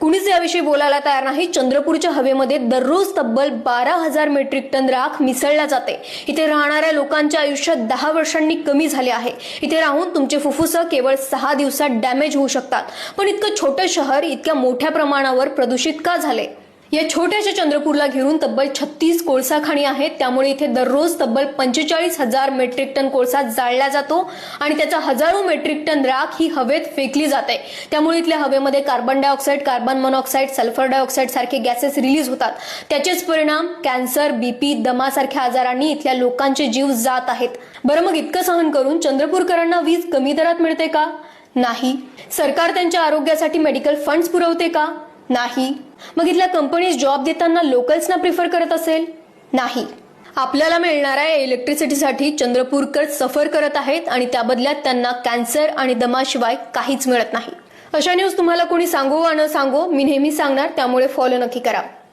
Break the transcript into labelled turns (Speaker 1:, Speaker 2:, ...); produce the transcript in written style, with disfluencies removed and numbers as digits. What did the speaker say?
Speaker 1: कुणीच याविषयी बोलायला तयार नाही। चंद्रपूरच्या हवेमध्ये दररोज तब्बल 12,000 मेट्रिक टन राख मिसळल्या जाते। इथे राहणाऱ्या लोकांच्या आयुष्य 10 वर्षांनी कमी झाले आहे। इथे राहून तुमचे फुफ्फुस केवळ 6 दिवसात डॅमेज होऊ शकतात। पण इतकं छोटं शहर इतक्या मोठ्या प्रमाणावर प्रदूषित का झाले? या छोट्याशा चंद्रपूरला घेरून तब्बल 36 कोळसा खाणी आहेत। त्यामुळे इथे दररोज तब्बल 45,000 मेट्रिक टन कोळसा जाळला जातो आणि त्याचा हजारो मेट्रिक टन राख ही हवेत फेकली जाते। त्यामुळे इथल्या हवेमध्ये carbon dioxide, carbon monoxide, sulphur dioxide सारखे गॅसेस रिलीज होतात। त्याचेच परिणाम कॅन्सर, बीपी, दमा सारख्या आजारांनी इथल्या लोकांचे जीव जात आहेत। बरं, मग इतकं सहन करून चंद्रपूरकरांना वीज कमी दरात मिळते का? नाही। सरकार त्यांच्या आरोग्यासाठी मेडिकल फंड्स पुरवते का? नाही। मग इथल्या कंपनीज जॉब देताना लोकल्सना प्रिफर करत असेल? नाही। आपल्याला मिळणाऱ्या इलेक्ट्रिसिटीसाठी चंद्रपूरकर सफर करत आहेत आणि त्या बदल्यात त्यांना कॅन्सर आणि दमाशिवाय काहीच मिळत नाही। अशा न्यूज तुम्हाला कोणी सांगो वा न सांगो, मी नेहमी सांगणार, त्यामुळे फॉलो नक्की करा।